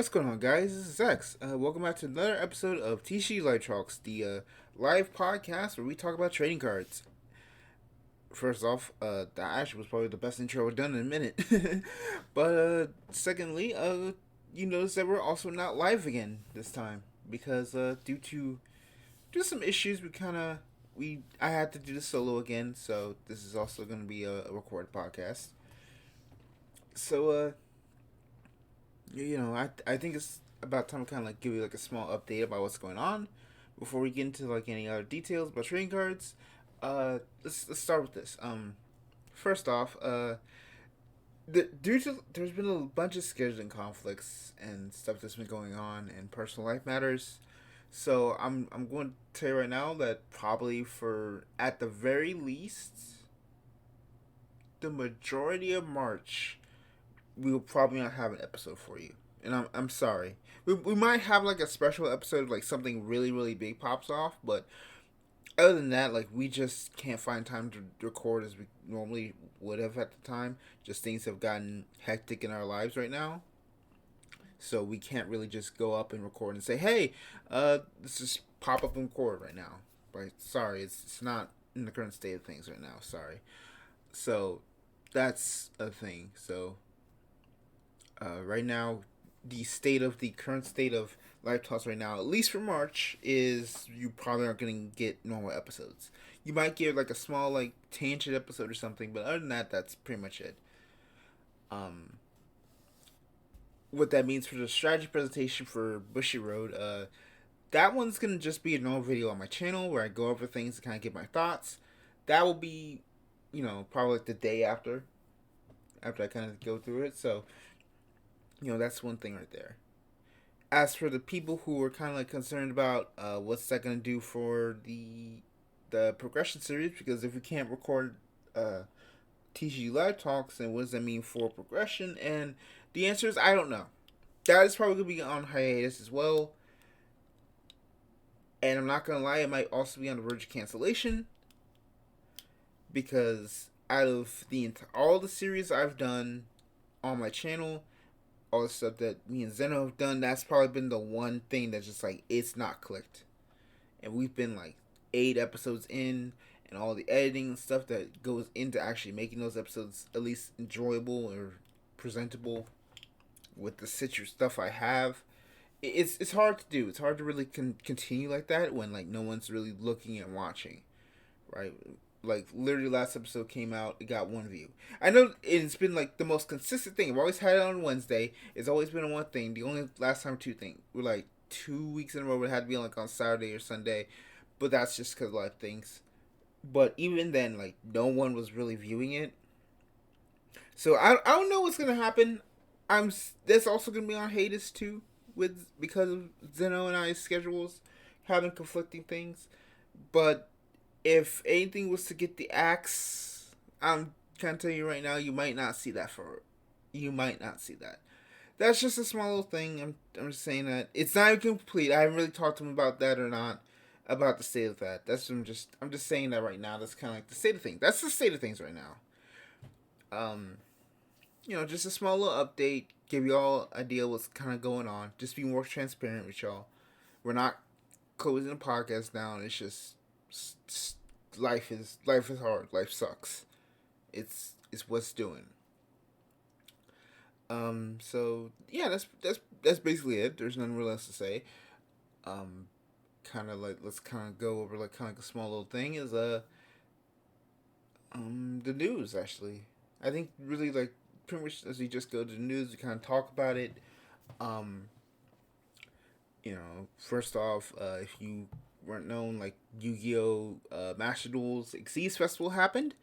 What's going on, guys? This is Zechs. Welcome back to another episode of T.C.G Live Talks, the live podcast where we talk about trading cards. First off, that actually was probably the best intro I've done in a minute. But secondly, you notice that we're also not live again this time because due to just some issues, I had to do the solo again. So this is also going to be a recorded podcast. So I think it's about time to kind of like give you like a small update about what's going on before we get into like any other details about trading cards. Let's start with this. First off, due to there's been a bunch of scheduling conflicts and stuff that's been going on in personal life matters. So I'm going to tell you right now that probably for at the very least the majority of March we will probably not have an episode for you. And I'm sorry. We might have like a special episode, like something really, really big pops off, but other than that, like we just can't find time to record as we normally would have at the time. Just things have gotten hectic in our lives right now. So we can't really just go up and record and say, hey, let's just pop up and record right now. Right? Sorry, it's not in the current state of things right now. Sorry. So that's a thing. So right now, the current state of live talks right now, at least for March, is you probably aren't going to get normal episodes. You might get like a small like tangent episode or something, but other than that, that's pretty much it. Um, what that means for the strategy presentation for Bushy Road, that one's gonna just be a normal video on my channel where I go over things and kind of give my thoughts. That will be, probably like the day after I kind of go through it. So that's one thing right there. As for the people who are kind of like concerned about what's that going to do for the progression series, because if we can't record TCG live talks, then what does that mean for progression? And the answer is I don't know. That is probably going to be on hiatus as well. And I'm not going to lie, it might also be on the verge of cancellation, because out of all the series I've done on my channel, all the stuff that me and Zeno have done, that's probably been the one thing that's just like it's not clicked. And we've been like 8 episodes in, and all the editing and stuff that goes into actually making those episodes at least enjoyable or presentable with the citrus stuff I have. It's hard to do. It's hard to really continue like that when like no one's really looking and watching, right? Like literally last episode came out, it got 1 view. I know it's been like the most consistent thing. I've always had it on Wednesday. It's always been on one thing. The only last time 2 things were like 2 weeks in a row. It had to be like on Saturday or Sunday, but that's just because a lot of things. But even then, like no one was really viewing it. So I don't know what's gonna happen. That's also gonna be on hiatus too, because of Zeno and I's schedules having conflicting things, but if anything was to get the axe, I'm kind of telling you right now, you might not see that you might not see that. That's just a small little thing. I'm just saying that it's not even complete. I haven't really talked to him about that or not, about the state of that. I'm just saying that right now. That's kind of like the state of things. That's the state of things right now. Just a small little update, give you all an idea what's kind of going on. Just be more transparent with y'all. We're not closing the podcast down. It's just life is hard. Life sucks. It's what's doing. So yeah, that's basically it. There's nothing real else to say. Kind of like let's kind of go over like kind of like a small little thing is the news actually. I think really like pretty much as we just go to the news, we kind of talk about it. Um, First off, if you weren't known, like Yu-Gi-Oh! Master Duels Xyz Festival happened,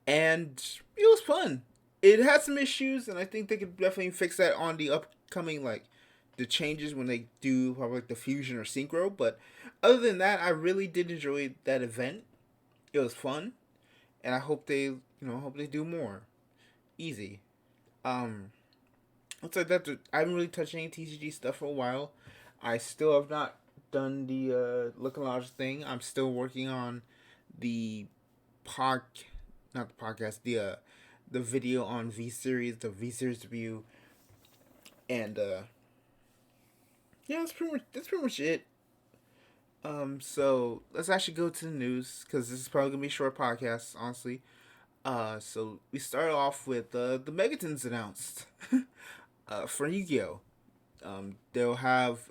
and it was fun. It had some issues, and I think they could definitely fix that on the upcoming, like, the changes when they do probably like the fusion or synchro. But other than that, I really did enjoy that event. It was fun, and I hope hope they do more. Easy. Um, outside that, I haven't really touched any TCG stuff for a while. I still have not done the Look and Lodge thing. I'm still working on the pod, not the podcast, the video on V series, the V series review, and Yeah, that's pretty much it. So let's actually go to the news because this is probably gonna be a short podcast, honestly. So we start off with the Megatons announced for Yu-Gi-Oh. They'll have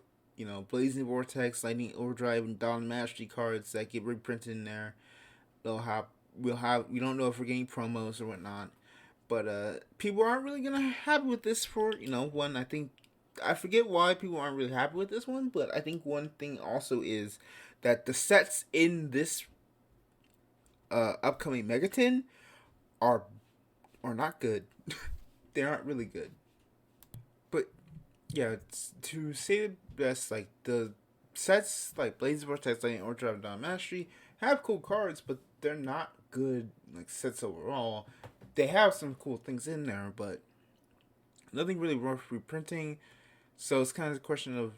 Blazing Vortex, Lightning Overdrive, and Dawn Mastery cards that get reprinted in there. They'll have we don't know if we're getting promos or whatnot, but people aren't really gonna happy with this for one. I think I forget why people aren't really happy with this one, but I think one thing also is that the sets in this upcoming Megaton are are not good. They aren't really good. But yeah, to say the best, like the sets like Blaze Vortex, Lightning Overdrive, Dawn Mastery have cool cards, but they're not good like sets overall. They have some cool things in there, but nothing really worth reprinting. So it's kind of a question of,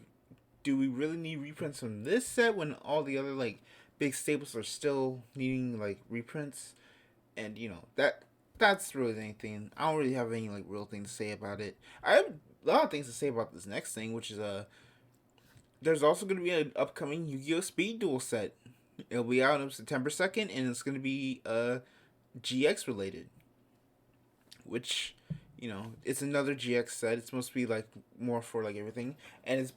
do we really need reprints from this set when all the other like big staples are still needing like reprints? And that's really the thing. I don't really have any like real thing to say about it. I have a lot of things to say about this next thing, which is there's also going to be an upcoming Yu-Gi-Oh! Speed Duel set. It'll be out on September 2nd, and it's going to be GX related, which it's another GX set. It's supposed to be like more for like everything, and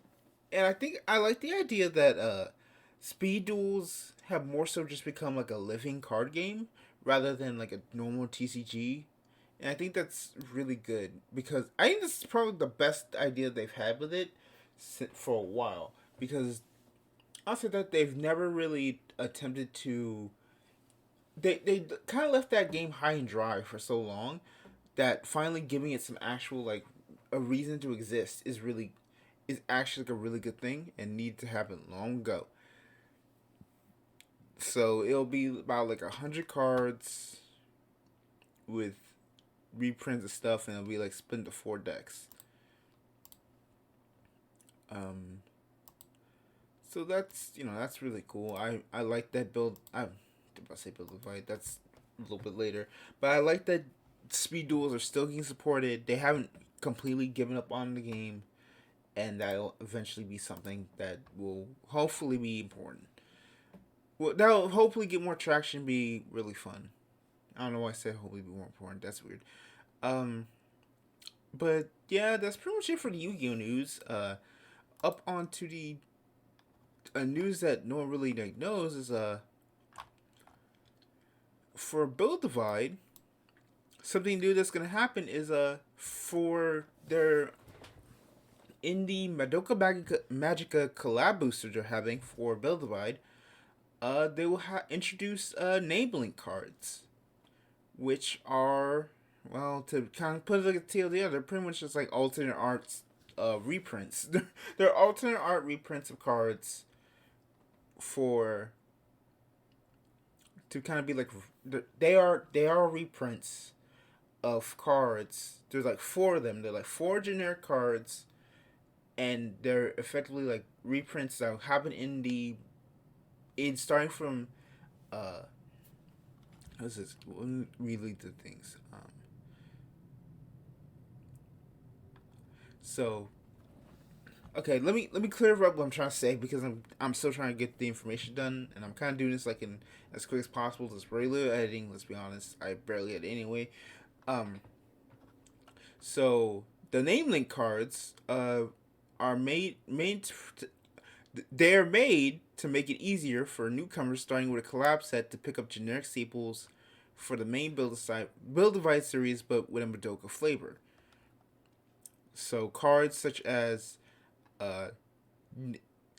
I think I like the idea that speed duels have more so just become like a living card game rather than like a normal TCG. And I think that's really good because I think this is probably the best idea they've had with it for a while. Because I'll say that they've never really attempted to. They kind of left that game high and dry for so long that finally giving it some actual like a reason to exist is actually like a really good thing and need to happen long ago. So it'll be about like 100 cards with reprints of stuff, and it'll be like split into 4 decks. Um, so that's really cool. I like that build. I about to say build divide. That's a little bit later, but I like that speed duels are still getting supported. They haven't completely given up on the game, and that'll eventually be something that will hopefully be important. Well, that'll hopefully get more traction. Be really fun. I don't know why I said hopefully be more important. That's weird. Um, but yeah, that's pretty much it for the Yu-Gi-Oh news. Up onto the news that no one really like knows is for Build Divide. Something new that's gonna happen is for their indie Magica collab booster they're having for Build Divide. They will introduce enabling cards, which are, well, to kind of put it like a TLDR, they're pretty much just like alternate arts reprints. They're alternate art reprints of cards for to kind of be like they are reprints of cards. There's like 4 of them. They're like 4 generic cards, and they're effectively like reprints that happen in starting from uh what's this? Let me read the things. So okay, let me clear up what I'm trying to say because I'm still trying to get the information done, and I'm kind of doing this like in as quick as possible. There's very little editing. Let's be honest, I barely edit anyway. Um, so the name link cards are they're made to make it easier for newcomers starting with a collab set to pick up generic staples for the main build divide series, but with a Madoka flavor. So cards such as uh,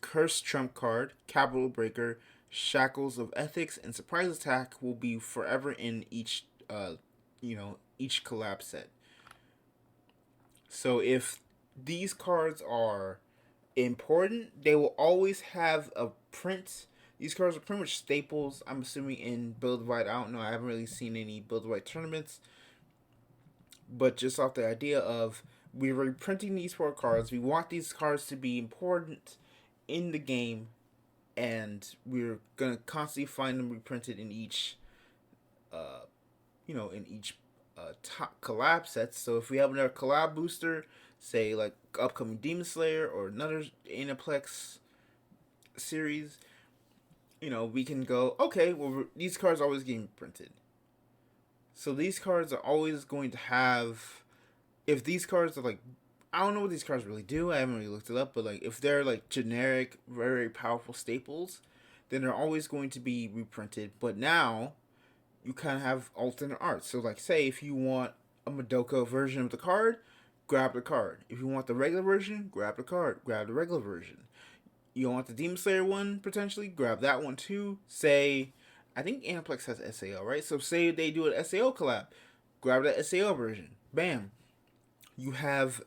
Curse Trump card, Capital Breaker, Shackles of Ethics, and Surprise Attack will be forever in each collab set. So if these cards are important, they will always have a print. These cards are pretty much staples. I'm assuming in Build Divide. I don't know. I haven't really seen any Build Divide tournaments, but just off the idea of we're reprinting these 4 cards, we want these cards to be important in the game, and we're gonna constantly find them reprinted in each, in each top collab sets. So if we have another collab booster, say like upcoming Demon Slayer or another Aniplex series, we can go, okay, well, these cards are always getting printed. So these cards are always going to have, if these cards are like, I don't know what these cards really do, I haven't really looked it up, but like if they're like generic, very powerful staples, then they're always going to be reprinted. But now you kind of have alternate art. So like say if you want a Madoka version of the card, grab the card. If you want the regular version, grab the card, grab the regular version. You want the Demon Slayer one potentially, grab that one too. Say, I think Aniplex has SAO, right? So say they do an SAO collab, grab that SAO version. Bam. You have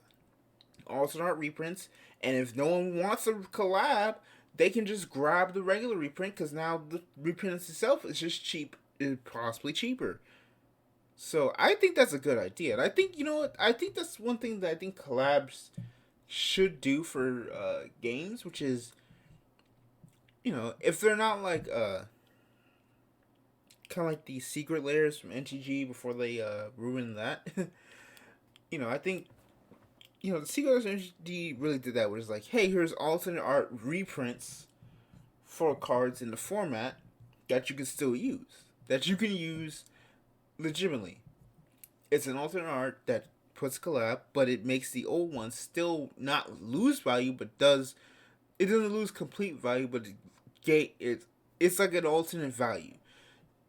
alternate art reprints, and if no one wants a collab, they can just grab the regular reprint because now the reprint itself is just cheap, possibly cheaper. So I think that's a good idea, and I think what I think that's one thing that I think collabs should do for games, which is if they're not like kind of like the secret layers from T.C.G before they ruin that. I think the secret layers from T.C.G really did that, where it's like, hey, here's alternate art reprints for cards in the format that you can still use, that you can use legitimately. It's an alternate art that puts collab, but it makes the old one still not lose value, but it doesn't lose complete value, but it's like an alternate value.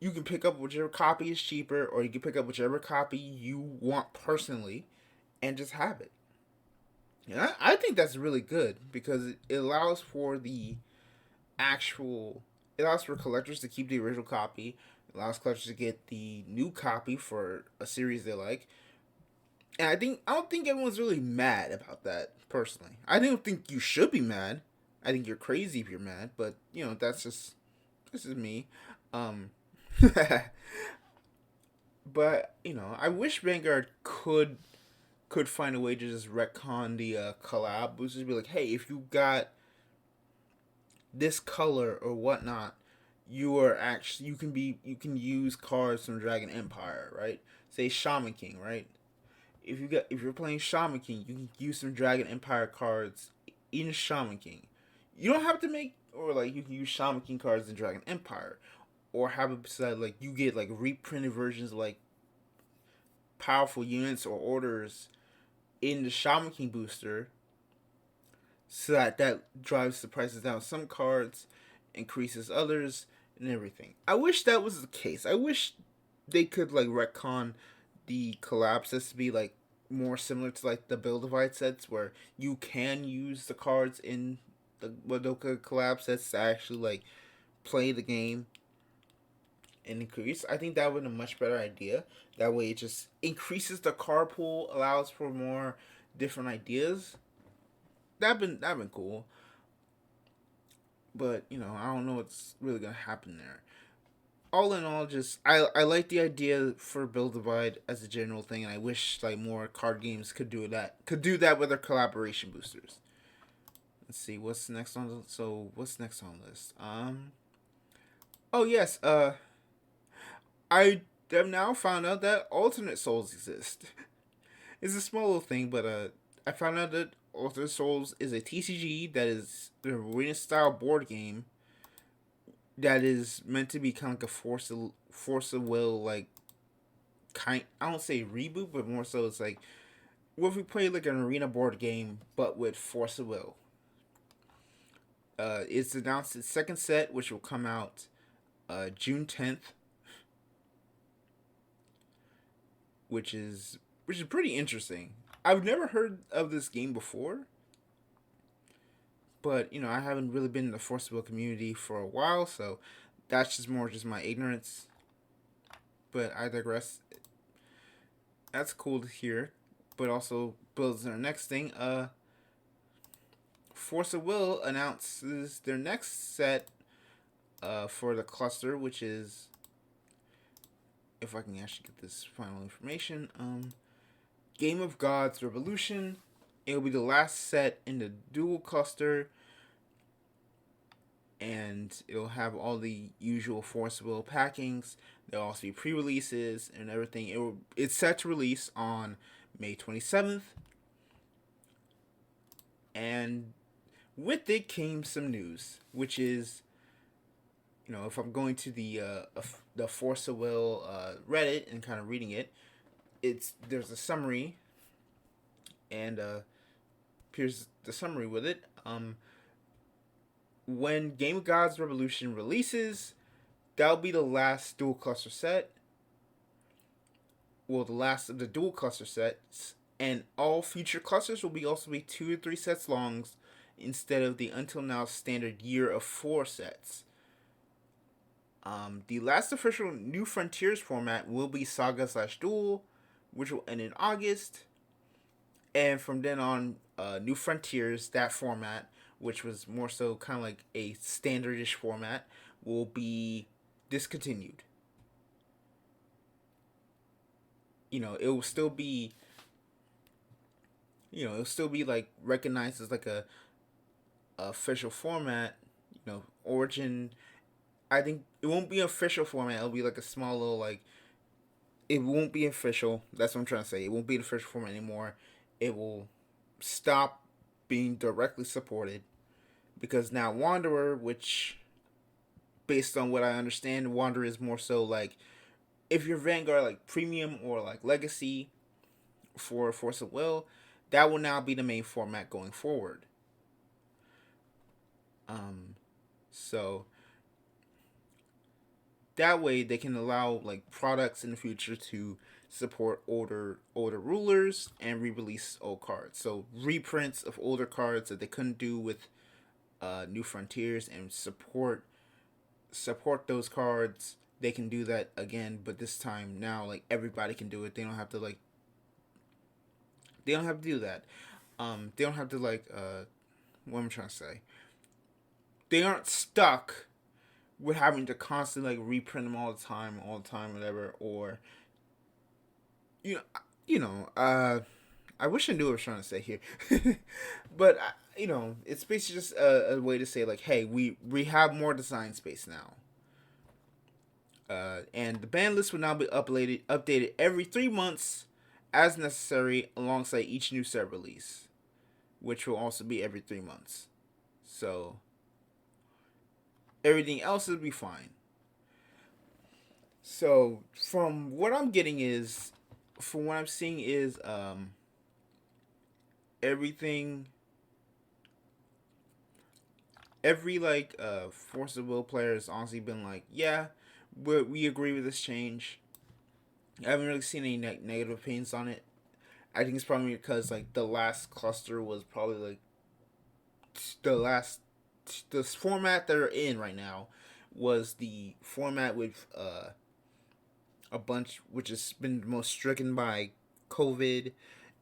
You can pick up whichever copy is cheaper, or you can pick up whichever copy you want personally, and just have it. And I think that's really good because it allows for it allows for collectors to keep the original copy. It allows collectors to get the new copy for a series they like. And I don't think everyone's really mad about that personally. I don't think you should be mad. I think you're crazy if you're mad, but that's just me. Um, but I wish Vanguard could find a way to just retcon the collab. Which just be like, hey, if you got this color or whatnot, you can use cards from Dragon Empire, right? Say Shaman King, right? If you're playing Shaman King, you can use some Dragon Empire cards in Shaman King. You don't have to you can use Shaman King cards in Dragon Empire, or have it beside like you get like reprinted versions of like powerful units or orders in the Shaman King booster, so that drives the prices down. Some cards increases others and everything. I wish that was the case. I wish they could like retcon the collab sets to be like more similar to like the Build Divide sets, where you can use the cards in the Madoka collab sets to actually like play the game and increase. I think that would be a much better idea. That way it just increases the card pool, allows for more different ideas. That'd been cool. But, I don't know what's really gonna happen there. All in all, just I like the idea for Build Divide as a general thing, and I wish like more card games could do that with their collaboration boosters. Let's see what's next on what's next on the list. Oh yes, I have now found out that alternate souls exist. It's a small little thing, but I found out that alternate souls is a T.C.G that is the arena style board game that is meant to be kind of like a force of will, like I don't say reboot, but more so it's like what if we play like an arena board game but with force of will. It's announced its second set, which will come out June 10th, which is pretty interesting. I've never heard of this game before, but I haven't really been in the Force of Will community for a while, so that's just my ignorance. But I digress. That's cool to hear, but also builds their next thing. Force of Will announces their next set for the cluster, which is, if I can actually get this final information, Game of Gods Revolution. It'll be the last set in the dual cluster, and it'll have all the usual Force of Will packings. There'll also be pre-releases and everything. It's set to release on May 27th. And with it came some news, which is, if I'm going to the Force of Will Reddit and kind of reading it, there's a summary, and here's the summary with it. When Game of Gods Revolution releases, that'll be the last dual cluster set. Well, the last of the dual cluster sets, and all future clusters will also be 2 or 3 sets long, instead of the until now standard year of 4 sets. The last official New Frontiers format will be Saga/Duel, which will end in August. And from then on, New Frontiers, that format, which was more so kind of like a standardish format, will be discontinued. It will still be, it'll still be like recognized as like a official format. Origin. I think it won't be an official format. It'll be like a small little like. It won't be official. That's what I'm trying to say. It won't be an official format anymore. It will stop being directly supported, because now Wanderer, which, based on what I understand, Wanderer is more so like, if you're Vanguard like Premium or like Legacy for Force of Will, that will now be the main format going forward. So that way they can allow like products in the future to support older rulers and re-release old cards. So reprints of older cards that they couldn't do with New Frontiers, and support those cards. They can do that again, but this time now like everybody can do it. They don't have to do that. They don't have to what am I trying to say? They aren't stuck with having to constantly like reprint them all the time, whatever. Or I wish I knew what I was trying to say here, but it's basically just a way to say like, hey, we have more design space now. And the ban list will now be updated every 3 months as necessary, alongside each new set release, which will also be every 3 months. So everything else will be fine. So from what I'm seeing is everything, every Force of Will player has honestly been like, yeah, we agree with this change. I haven't really seen any negative opinions on it. I think it's probably because like the last cluster was probably like the format they're in right now was the format with a bunch, which has been most stricken by COVID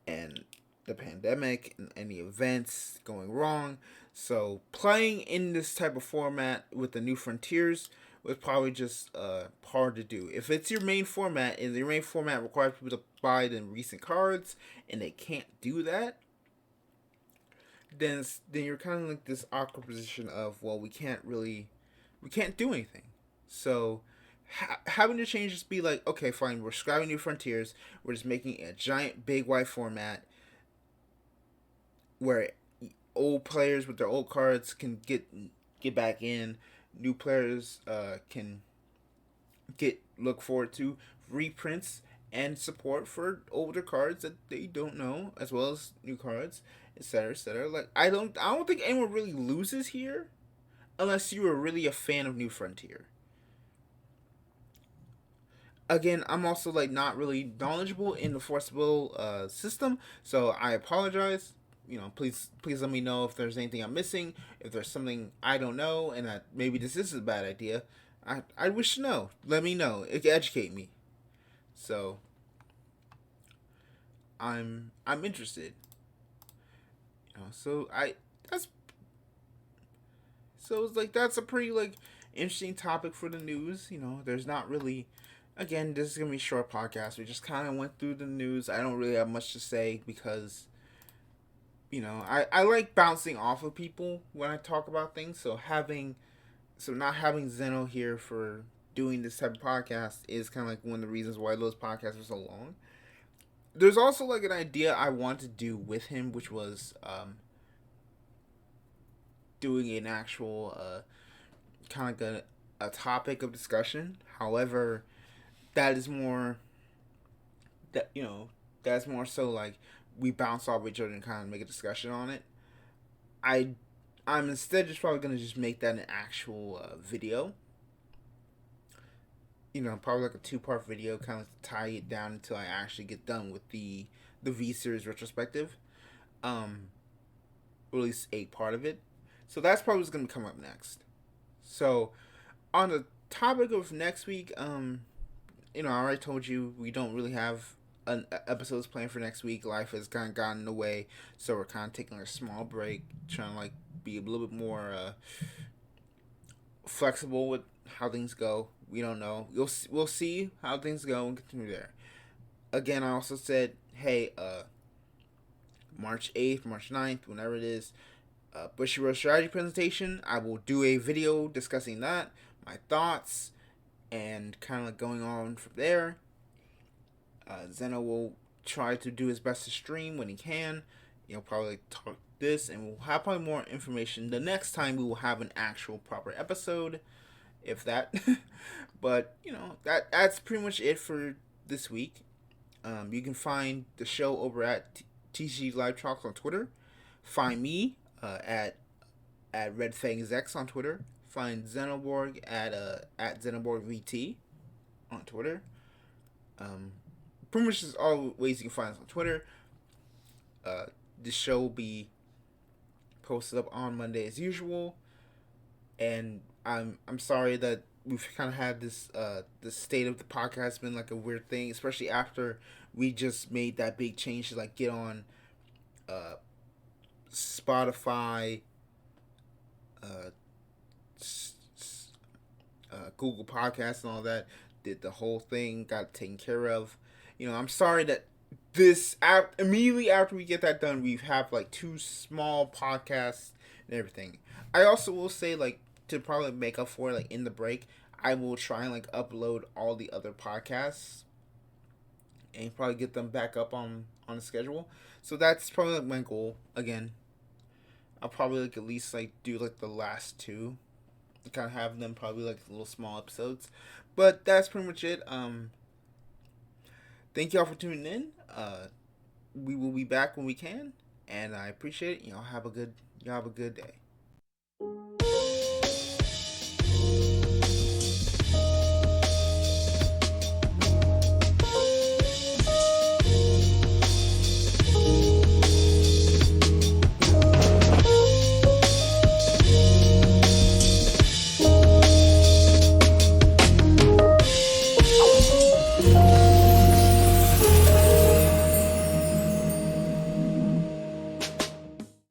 and the pandemic and any events going wrong. So playing in this type of format with the New Frontiers was probably just hard to do. If it's your main format and your main format requires people to buy the recent cards and they can't do that, then you're kind of like this awkward position of, well, we can't do anything. So having to change just be like, okay, fine, we're scrapping New Frontiers, we're just making a giant big white format where old players with their old cards can get back in, new players can look forward to reprints and support for older cards that they don't know, as well as new cards, etc., etc. Like I don't think anyone really loses here, unless you were really a fan of New Frontier. Again, I'm also like not really knowledgeable in the Force Will system, so I apologize. Please let me know if there's anything I'm missing, if there's something I don't know, and that maybe this is a bad idea. I wish to know. Let me know. It can educate me. So I'm interested. So it's like that's a pretty like interesting topic for the news. There's not really. Again, this is gonna be a short podcast. We just kind of went through the news. I don't really have much to say because I like bouncing off of people when I talk about things. So not having Zeno here for doing this type of podcast is kind of like one of the reasons why those podcasts are so long. There's also like an idea I want to do with him, which was doing an actual kind of like a topic of discussion. However, that is more that that's more so like we bounce off each other and kind of make a discussion on it. I I'm instead just probably gonna just make that an actual video. Probably like a 2-part video, kind of tie it down until I actually get done with the V series retrospective. Um, or at least a part of it. So that's probably what's gonna come up next. So on the topic of next week, I already told you we don't really have episodes planned for next week. Life has kind of gotten in the way, so we're kind of taking a small break, trying to like be a little bit more flexible with how things go. We don't know. We'll see how things go and continue there. Again, I also said, hey, March 8th, March 9th, whenever it is, Bushiroad strategy presentation. I will do a video discussing that, my thoughts, and kind of like going on from there. Zeno will try to do his best to stream when he can. Probably like talk this, and we'll have probably more information the next time we will have an actual proper episode, if that. But that's pretty much it for this week. You can find the show over at T.C.G Live Talks on Twitter. Find me at Red Fang Zechs on Twitter. Find Xenoborg at XenoborgVT on Twitter. Pretty much is all ways you can find us on Twitter. The show will be posted up on Monday as usual, and I'm sorry that we've kind of had this the state of the podcast been like a weird thing, especially after we just made that big change to like get on Spotify, Google Podcasts and all that. Did the whole thing, got taken care of. I'm sorry that immediately after we get that done, we have like 2 small podcasts and everything. I also will say, like, to probably make up for it, like in the break, I will try and like upload all the other podcasts and probably get them back up on the schedule. So that's probably like my goal. Again, I'll probably like at least like do like the last 2, kind of have them probably like little small episodes. But that's pretty much it. Thank y'all for tuning in. We will be back when we can, and I appreciate it. Y'all have a good day.